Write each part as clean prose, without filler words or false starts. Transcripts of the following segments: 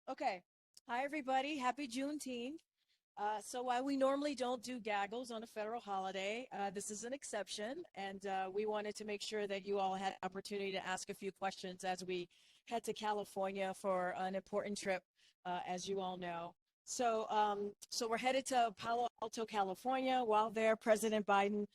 Okay. Hi, everybody. Happy Juneteenth. So while we normally don't do gaggles on a federal holiday, this is an exception, and we wanted to make sure that you all had opportunity to ask a few questions as we head to California for an important trip, as you all know. So we're headed to Palo Alto, California. While there, President Biden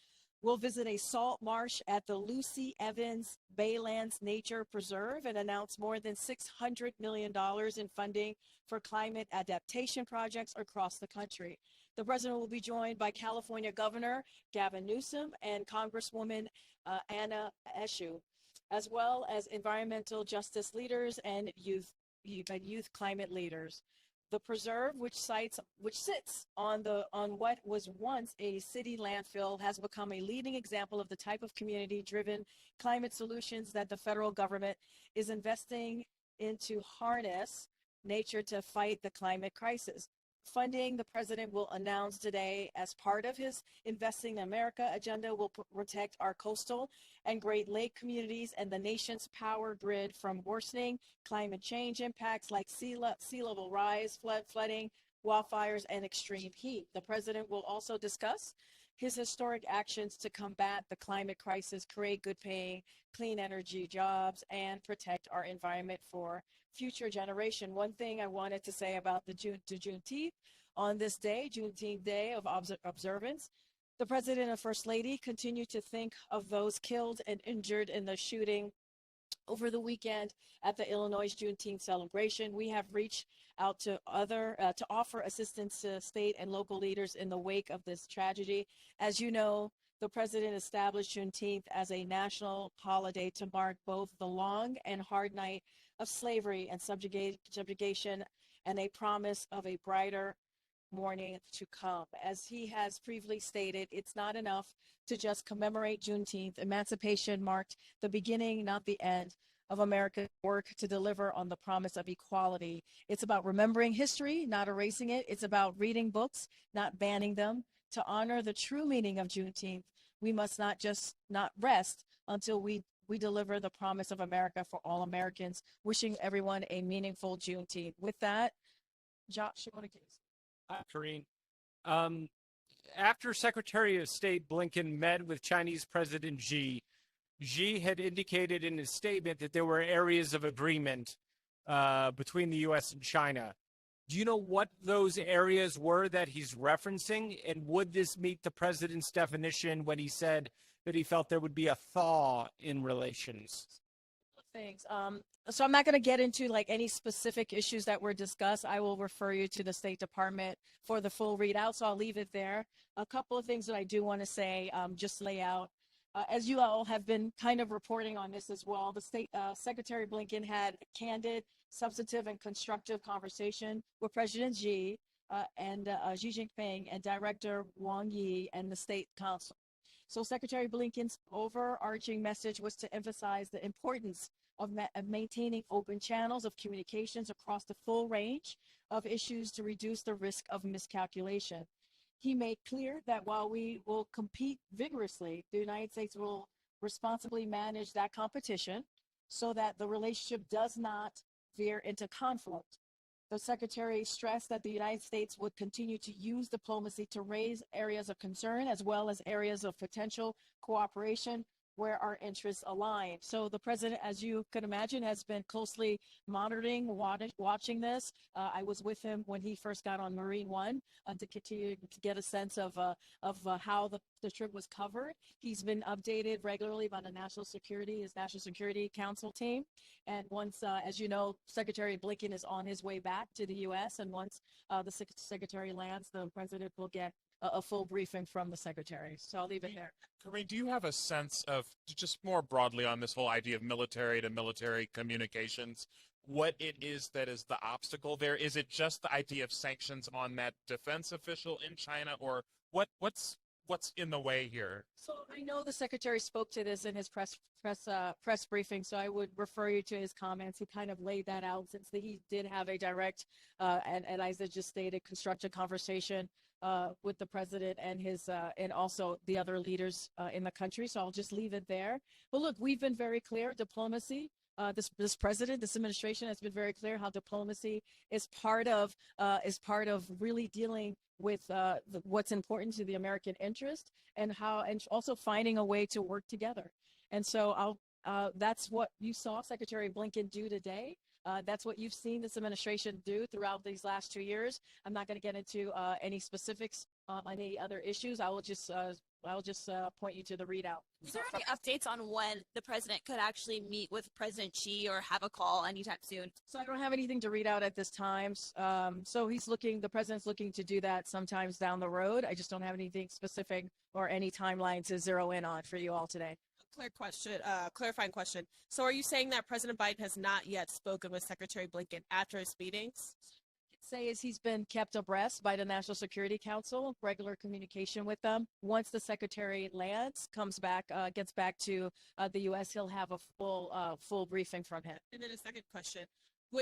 will visit a salt marsh at the Lucy Evans Baylands Nature Preserve and announce more than $600 million in funding for climate adaptation projects across the country. The president will be joined by California Governor Gavin Newsom and Congresswoman Anna Eshoo, as well as environmental justice leaders and youth climate leaders. The preserve, which sits on what was once a city landfill, has become a leading example of the type of community-driven climate solutions that the federal government is investing in to harness nature to fight the climate crisis. Funding the president will announce today as part of his Investing in America agenda will protect our coastal and Great Lake communities and the nation's power grid from worsening climate change impacts like sea level rise, flooding, wildfires, and extreme heat. The president will also discuss his historic actions to combat the climate crisis, create good paying, clean energy jobs, and protect our environment for future generation. One thing I wanted to say about the Juneteenth, on this day, Juneteenth Day of observance, the president and first lady continue to think of those killed and injured in the shooting over the weekend at the Illinois Juneteenth celebration. We have reached out to offer assistance to state and local leaders in the wake of this tragedy. As you know, the president established Juneteenth as a national holiday to mark both the long and hard night of slavery and subjugation and a promise of a brighter morning to come. As he has previously stated, it's not enough to just commemorate Juneteenth. Emancipation marked the beginning, not the end, of America's work to deliver on the promise of equality. It's about remembering history, not erasing it. It's about reading books, not banning them. To honor the true meaning of Juneteenth, we must not rest until we deliver the promise of America for all Americans. Wishing everyone a meaningful Juneteenth. With that, Josh, you want to Hi, Karine. Um, After Secretary of State Blinken met with Chinese President Xi, Xi had indicated in his statement that there were areas of agreement between the U.S. and China. Do you know what those areas were that he's referencing? And would this meet the president's definition when he said that he felt there would be a thaw in relations? Thanks. So I'm not going to get into like any specific issues that were discussed. I will refer you to the State Department for the full readout. So I'll leave it there. A couple of things that I do want to say, just lay out. As you all have been kind of reporting on this as well, the State Secretary Blinken had a candid, substantive, and constructive conversation with President Xi and Xi Jinping and Director Wang Yi and the State Council. So Secretary Blinken's overarching message was to emphasize the importance of maintaining open channels of communications across the full range of issues to reduce the risk of miscalculation. He made clear that while we will compete vigorously, the United States will responsibly manage that competition so that the relationship does not veer into conflict. The Secretary stressed that the United States would continue to use diplomacy to raise areas of concern as well as areas of potential cooperation where our interests align. So the president, as you can imagine, has been closely monitoring, watching this. I was with him when he first got on Marine One to continue to get a sense of how the trip was covered. He's been updated regularly by his National Security Council team. And once, as you know, Secretary Blinken is on his way back to the U.S. And once the secretary lands, the president will get a full briefing from the secretary. So I'll leave it there. Karine, do you have a sense of, just more broadly on this whole idea of military to military communications, what it is that is the obstacle there? Is it just the idea of sanctions on that defense official in China, or what's in the way here? So I know the secretary spoke to this in his press briefing, so I would refer you to his comments. He kind of laid that out since he did have a direct, and as I just stated, constructive conversation with the president and and also the other leaders in the country. So I'll just leave it there. But look, we've been very clear. Diplomacy this president, this administration has been very clear how diplomacy is part of really dealing with what's important to the American interest, and also finding a way to work together. And so that's what you saw Secretary Blinken do today. That's what you've seen this administration do throughout these last 2 years. I'm not going to get into any specifics on any other issues. I'll just point you to the readout. Is there any updates on when the president could actually meet with President Xi or have a call anytime soon? So I don't have anything to read out at this time. So the president's looking to do that sometimes down the road. I just don't have anything specific or any timeline to zero in on for you all today. Clarifying question. So are you saying that President Biden has not yet spoken with Secretary Blinken after his meetings? Say is he's been kept abreast by the National Security Council, regular communication with them. Once the secretary lands, gets back to the U.S., he'll have a full briefing from him. And then a second question.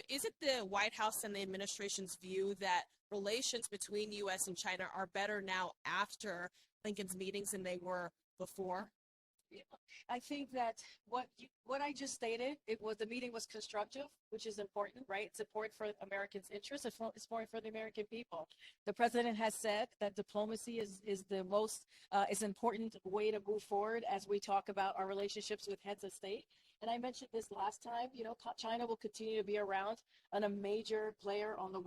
Is it the White House and the administration's view that relations between U.S. and China are better now after Blinken's meetings than they were before? I think that what I just stated, the meeting was constructive, which is important, right? It's important for Americans' interests. It's important for the American people. The president has said that diplomacy is the most important way to move forward as we talk about our relationships with heads of state. And I mentioned this last time. China will continue to be around and a major player on the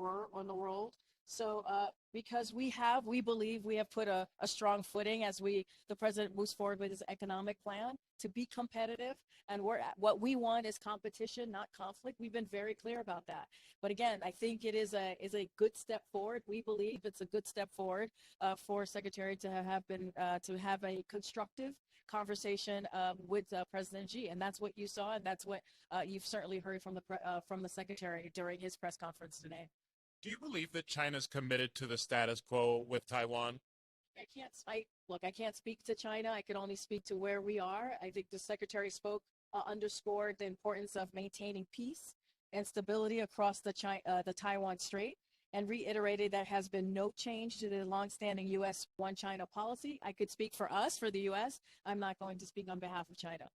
world. So because we believe we have put a strong footing as the president moves forward with his economic plan to be competitive. And what we want is competition, not conflict. We've been very clear about that. But again, I think it is a good step forward. We believe it's a good step forward for Secretary to have a constructive conversation with President Xi. And that's what you saw. And that's what you've certainly heard from the Secretary during his press conference today. Do you believe that China's committed to the status quo with Taiwan? I can't speak to China. I can only speak to where we are. I think the Secretary underscored the importance of maintaining peace and stability across the Taiwan Strait, and reiterated there has been no change to the longstanding U.S. One China policy. I could speak for us, for the U.S. I'm not going to speak on behalf of China.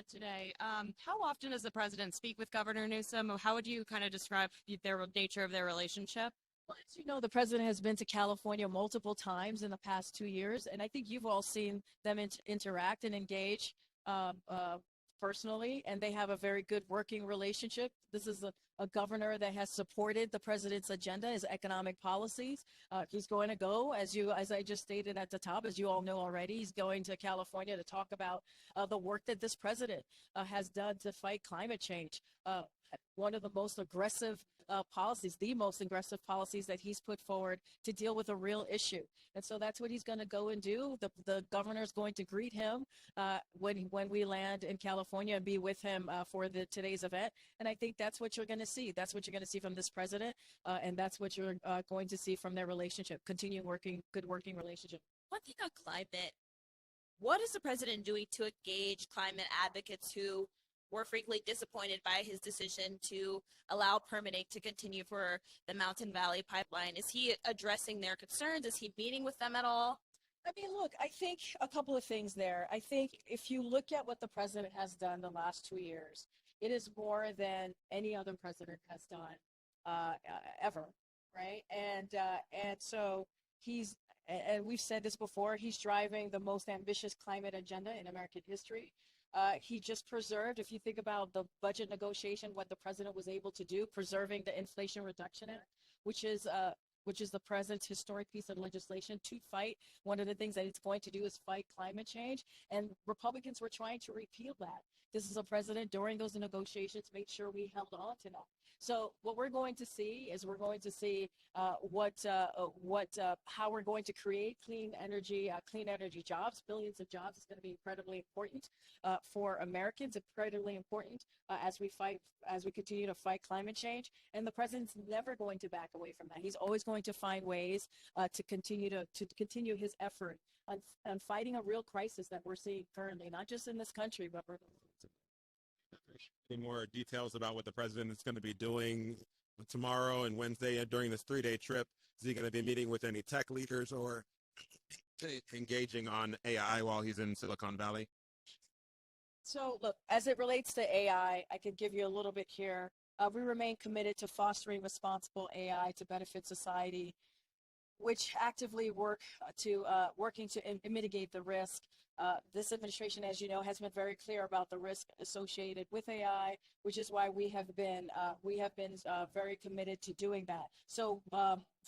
Today, how often does the president speak with Governor Newsom? How would you kind of describe the nature of their relationship? Well, as you know, the president has been to California multiple times in the past 2 years, and I think you've all seen them interact and engage personally, and they have a very good working relationship. This is a governor that has supported the president's agenda, his economic policies. He's going to go, as I just stated at the top, as you all know already, he's going to California to talk about the work that this president has done to fight climate change. One of the most aggressive the most aggressive policies that he's put forward to deal with a real issue. And so that's what he's going to go and do. The governor is going to greet him when we land in California and be with him for today's event. And I think that's what you're going to see. That's what you're going to see from this president, and that's what you're going to see from their relationship, good working relationship. One thing on climate, what is the president doing to engage climate advocates who were frequently disappointed by his decision to allow permitting to continue for the Mountain Valley Pipeline? Is he addressing their concerns? Is he meeting with them at all? I mean, look, I think a couple of things there. I think if you look at what the president has done the last 2 years, it is more than any other president has done ever, right? And so and we've said this before, he's driving the most ambitious climate agenda in American history. He just preserved, if you think about the budget negotiation, what the president was able to do, preserving the Inflation Reduction Act, which is the president's historic piece of legislation to fight. One of the things that it's going to do is fight climate change. And Republicans were trying to repeal that. This is a president during those negotiations made sure we held on to that. So what we're going to see is how we're going to create clean energy jobs. Billions of jobs is going to be incredibly important for Americans, incredibly important as we continue to fight climate change. And the president's never going to back away from that. He's always going to find ways to continue his effort on fighting a real crisis that we're seeing currently, not just in this country, but any more details about what the president is going to be doing tomorrow and Wednesday during this 3-day trip? Is he going to be meeting with any tech leaders or engaging on AI while he's in Silicon Valley? So, look, as it relates to AI, I could give you a little bit here. We remain committed to fostering responsible AI to benefit society, which actively working to mitigate the risk. This administration, as you know, has been very clear about the risk associated with AI, which is why we have been very committed to doing that. So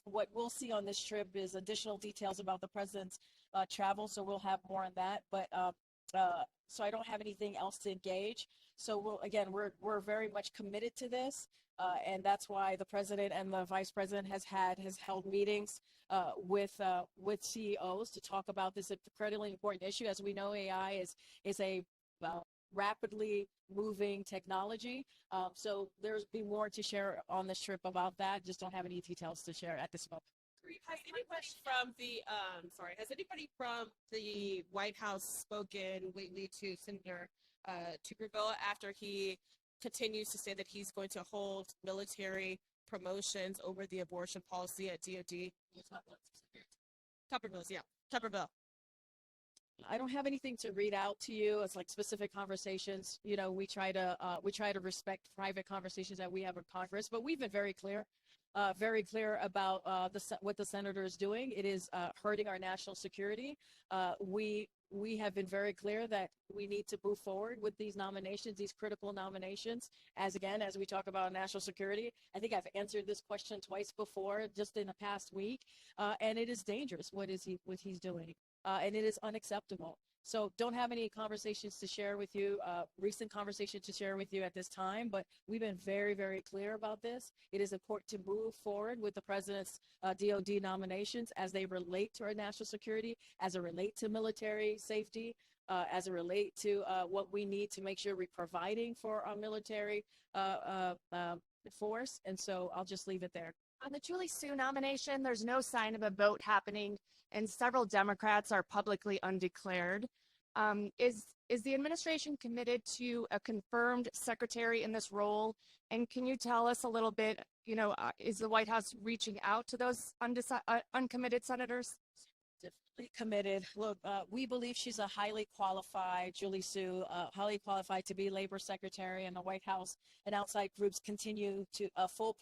what we'll see on this trip is additional details about the president's travel. So we'll have more on that. But so I don't have anything else to engage. So we're very much committed to this. And that's why the president and the vice president has held meetings with CEOs to talk about this incredibly important issue. As we know, AI is a rapidly moving technology. So there's be more to share on this trip about that. Just don't have any details to share at this moment. Has anybody from the White House spoken lately to Senator Tuberville after he continues to say that he's going to hold military promotions over the abortion policy at DOD? Tuberville. I don't have anything to read out to you. It's like specific conversations. You know, we try to respect private conversations that we have in Congress, but we've been very clear about what the senator is doing. It is hurting our national security. We have been very clear that we need to move forward with these nominations, these critical nominations. As we talk about national security, I think I've answered this question twice before, just in the past week, and it is dangerous what he's doing, and it is unacceptable. So don't have any conversations to share with you, recent conversations to share with you at this time, but we've been very, very clear about this. It is important to move forward with the president's DOD nominations as they relate to our national security, as it relate to military safety, as it relate to what we need to make sure we're providing for our military force. And so I'll just leave it there. On the Julie Su nomination, there's no sign of a vote happening, and several Democrats are publicly undeclared. Is the administration committed to a confirmed secretary in this role? And can you tell us a little bit, is the White House reaching out to those uncommitted senators? Definitely committed. Look, we believe she's a highly qualified, Julie Su, highly qualified to be labor secretary, and the White House and outside groups continue to full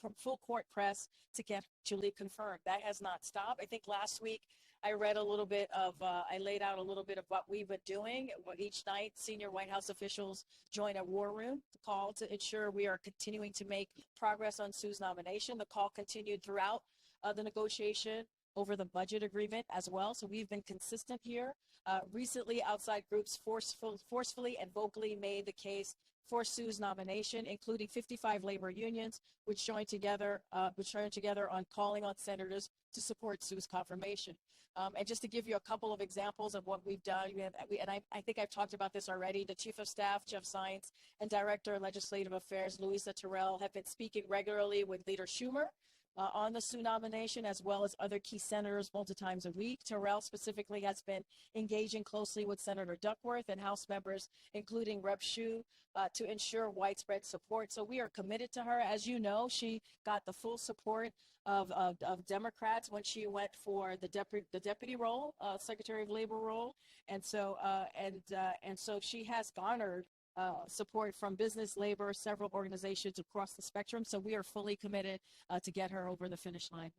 court press to get Julie confirmed. That has not stopped. I think last week I laid out a little bit of what we've been doing. Each night, senior White House officials join a war room call to ensure we are continuing to make progress on Su's nomination. The call continued throughout the negotiation over the budget agreement as well. So we've been consistent here. Recently, outside groups forcefully and vocally made the case for Su's nomination, including 55 labor unions, which joined together on calling on senators to support Su's confirmation. And just to give you a couple of examples of what we've done, I think I've talked about this already. The Chief of Staff, Jeff Zients, and Director of Legislative Affairs, Louisa Terrell, have been speaking regularly with Leader Schumer on the Su nomination, as well as other key senators multiple times a week. Terrell specifically has been engaging closely with Senator Duckworth and House members, including Rep. Schuh, to ensure widespread support. So we are committed to her. As you know, she got the full support of Democrats when she went for the deputy role, Secretary of Labor role, and so she has garnered support from business, labor, several organizations across the spectrum. So we are fully committed to get her over the finish line.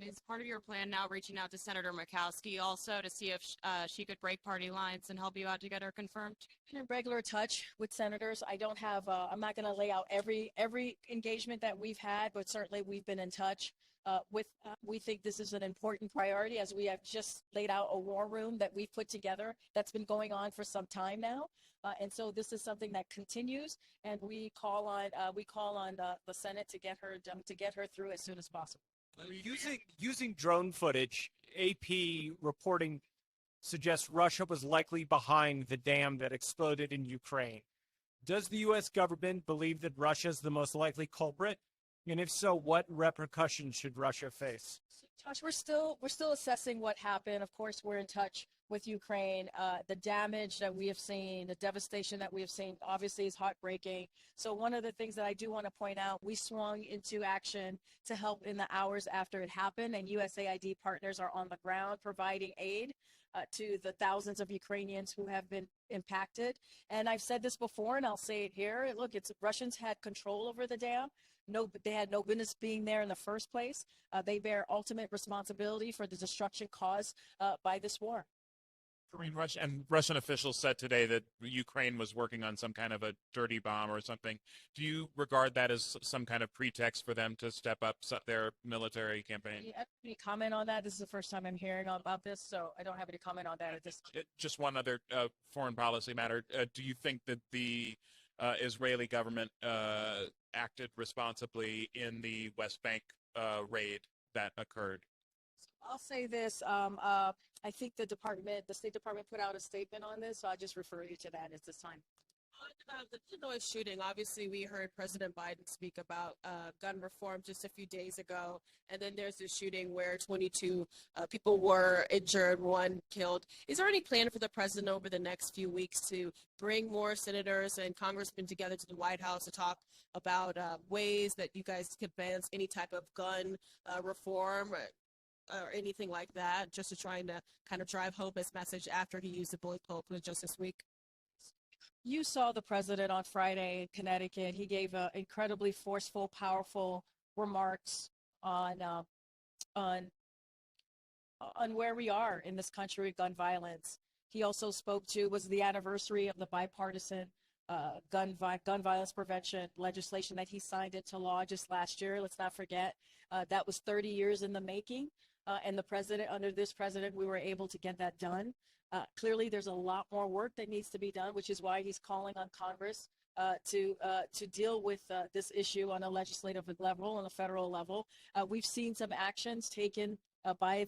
Is part of your plan now reaching out to Senator Murkowski also to see if she could break party lines and help you out to get her confirmed? In regular touch with senators. I don't have, I'm not going to lay out every engagement that we've had, but certainly we've been in touch we think this is an important priority, as we have just laid out a war room that we've put together that's been going on for some time now. And so this is something that continues, and we call on the Senate to get her through as soon as possible. Using drone footage, AP reporting suggests Russia was likely behind the dam that exploded in Ukraine. Does the U.S. government believe that Russia is the most likely culprit? And if so, what repercussions should Russia face? Josh, we're still assessing what happened. Of course, we're in touch with Ukraine. The damage that we have seen, the devastation that we have seen, obviously is heartbreaking. So one of the things that I do want to point out, we swung into action to help in the hours after it happened, and USAID partners are on the ground providing aid to the thousands of Ukrainians who have been impacted. And I've said this before, and I'll say it here. Look, Russians had control over the dam. No, they had no business being there in the first place. They bear ultimate responsibility for the destruction caused by this war. Karine, Russian officials said today that Ukraine was working on some kind of a dirty bomb or something. Do you regard that as some kind of pretext for them to step up their military campaign? Do you have any comment on that? This is the first time I'm hearing about this, so I don't have any comment on that at this time. Just one other foreign policy matter. Do you think that the Israeli government acted responsibly in the West Bank raid that occurred? I'll say this. I think the State Department put out a statement on this, so I'll just refer you to that at this time. On the Illinois shooting, obviously we heard President Biden speak about gun reform just a few days ago, and then there's this shooting where 22 people were injured, one killed. Is there any plan for the president over the next few weeks to bring more senators and congressmen together to the White House to talk about ways that you guys could advance any type of gun reform or anything like that, just to try to kind of drive home his message after he used the bully pulpit just this week? You saw the president on Friday in Connecticut. He gave incredibly forceful, powerful remarks on where we are in this country with gun violence. He also was the anniversary of the bipartisan gun violence prevention legislation that he signed into law just last year. Let's not forget that was 30 years in the making. And under this president, we were able to get that done. Clearly, there's a lot more work that needs to be done, which is why he's calling on Congress to deal with this issue on a legislative level, on a federal level. We've seen some actions taken by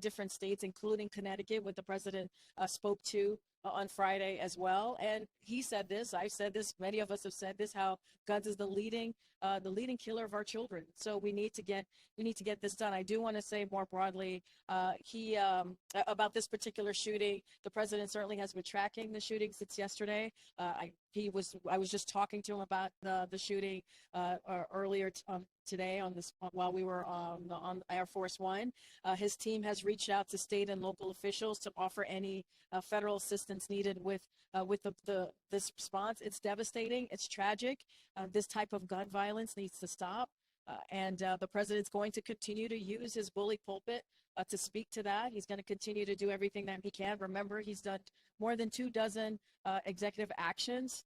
different states, including Connecticut, what the president spoke to on Friday as well. And he said this, I've said this, many of us have said this, how guns is the leading killer of our children. So we need to get this done. I do want to say more broadly, about this particular shooting, the president certainly has been tracking the shooting since yesterday. I was just talking to him about the shooting earlier today while we were on Air Force One. His team has reached out to state and local officials to offer any federal assistance needed with this response. It's devastating. It's tragic. This type of gun violence needs to stop. And the president's going to continue to use his bully pulpit to speak to that. He's going to continue to do everything that he can. Remember, he's done more than 24 executive actions,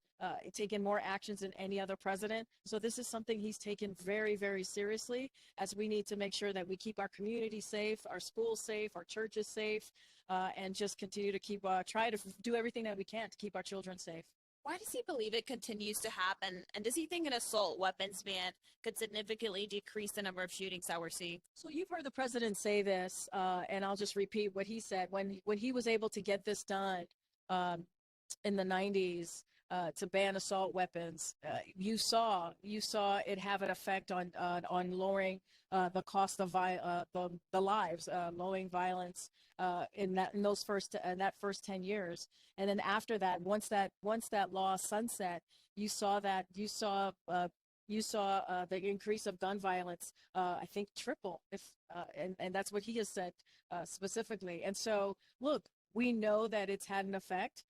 taken more actions than any other president. So this is something he's taken very, very seriously, as we need to make sure that we keep our community safe, our schools safe, our churches safe, and just continue to try to do everything that we can to keep our children safe. Why does he believe it continues to happen? And does he think an assault weapons ban could significantly decrease the number of shootings that we're seeing? So you've heard the president say this, and I'll just repeat what he said. When he was able to get this done in the 90s, to ban assault weapons, you saw it have an effect on lowering the cost of the lives, lowering violence in that first 10 years. And then after that, once that law sunset, you saw the increase of gun violence, I think, triple. And that's what he has said specifically. And so, look, we know that it's had an effect.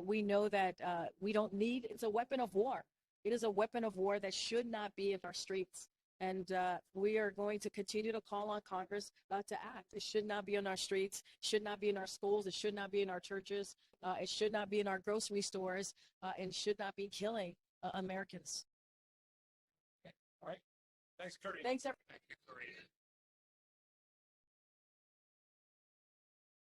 We know that it's a weapon of war. It is a weapon of war that should not be in our streets. And we are going to continue to call on Congress to act. It should not be on our streets, should not be in our schools, it should not be in our churches, it should not be in our grocery stores, and should not be killing Americans. Okay. All right. Thanks, Karine. Thanks, everyone. Thank you, Karine.